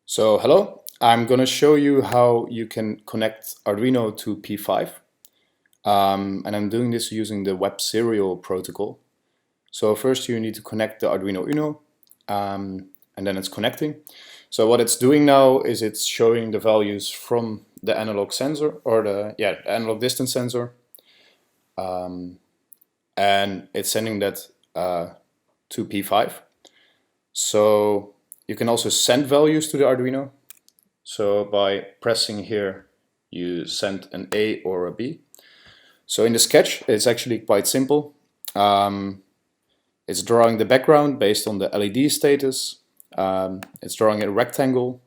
So hello, I'm going to show you how you can connect Arduino to P5. And I'm doing this using the webserial protocol. So first you need to connect the Arduino Uno, and then it's connecting. So what it's doing now is it's showing the values from the analog sensor, or the analog distance sensor, and it's sending that to P5. So you can also send values to the Arduino. So by pressing here, you send an A or a B. So in the sketch, it's actually quite simple. It's drawing the background based on the LED status. It's drawing a rectangle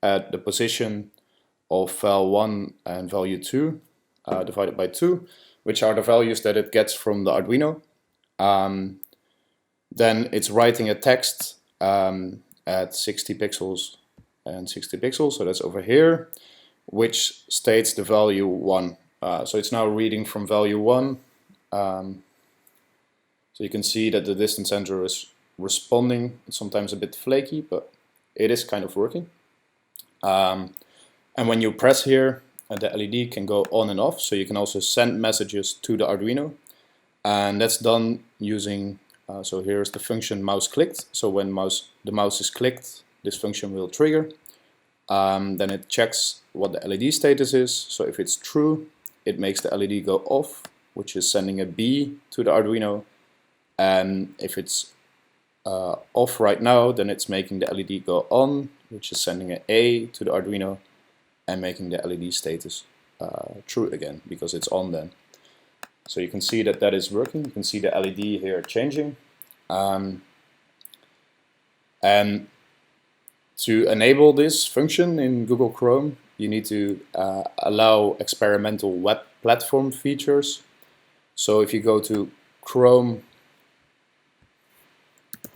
at the position of val 1 and value 2 divided by 2, which are the values that it gets from the Arduino. Then it's writing a text at 60 pixels and 60 pixels, so that's over here, which states the value 1. So it's now reading from value 1. So you can see that the distance sensor is responding. It's sometimes a bit flaky, but it is kind of working. And when you press here, the LED can go on and off, so you can also send messages to the Arduino. And that's done using, so here's the function mouse clicked. So when the mouse is clicked, this function will trigger. Then it checks what the LED status is. So if it's true, it makes the LED go off, which is sending a B to the Arduino. And if it's off right now, then it's making the LED go on, which is sending an A to the Arduino and making the LED status true again, because it's on then. So you can see that that is working. You can see the LED here changing. And to enable this function in Google Chrome, you need to allow experimental web platform features. So if you go to Chrome /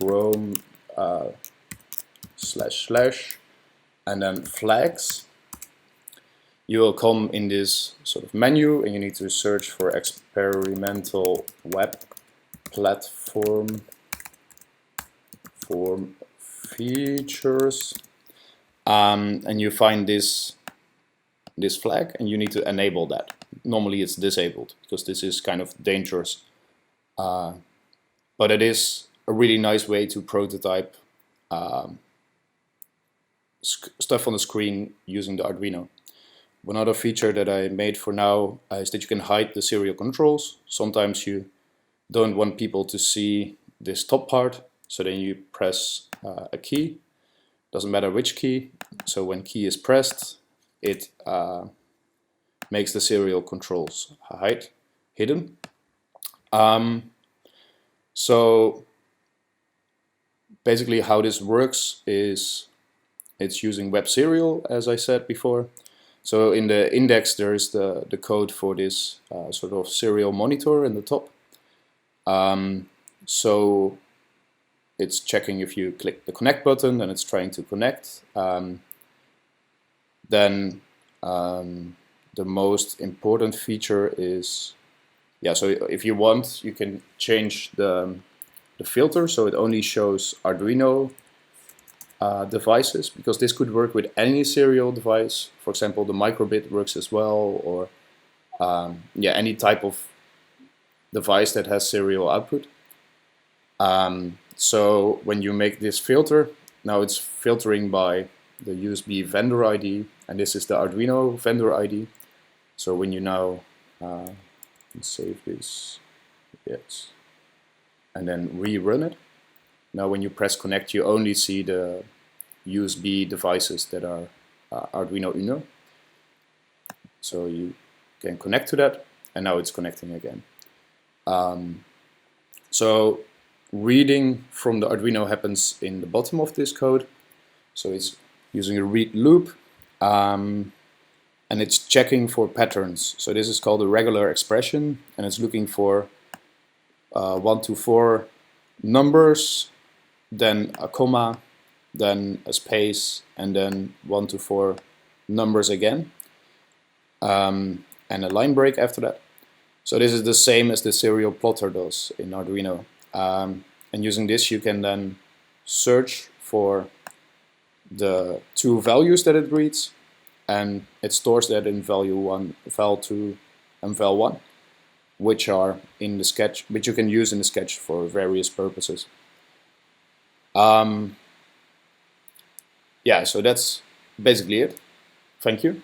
and then flags, you will come in this sort of menu, and you need to search for experimental web platform features, and you find this flag, and you need to enable that. Normally it's disabled because this is kind of dangerous, but it is a really nice way to prototype stuff on the screen using the Arduino. One other feature that I made for now is that you can hide the serial controls. Sometimes you don't want people to see this top part, so then you press a key. Doesn't matter which key. So when key is pressed, it makes the serial controls hidden. So basically how this works is it's using webserial, as I said before. So in the index there is the code for this sort of serial monitor in the top. So it's checking if you click the connect button, and it's trying to connect. Then the most important feature is, so if you want, you can change the filter so it only shows Arduino devices, because this could work with any serial device. For example, the microbit works as well, or any type of device that has serial output. So when you make this filter, now it's filtering by the USB vendor ID, and this is the Arduino vendor ID. So when you now save this, yes, and then rerun it, now when you press connect, you only see the USB devices that are Arduino Uno. So you can connect to that, and now it's connecting again. So reading from the Arduino happens in the bottom of this code. So it's using a read loop, and it's checking for patterns. So this is called a regular expression, and it's looking for 1 to 4 numbers, then a comma, then a space, and then 1 to 4 numbers again, and a line break after that. So this is the same as the serial plotter does in Arduino. And using this you can then search for the two values that it reads, and it stores that in value 1, val 2, and val 1, which are in the sketch, which you can use in the sketch for various purposes. Yeah, so that's basically it. Thank you.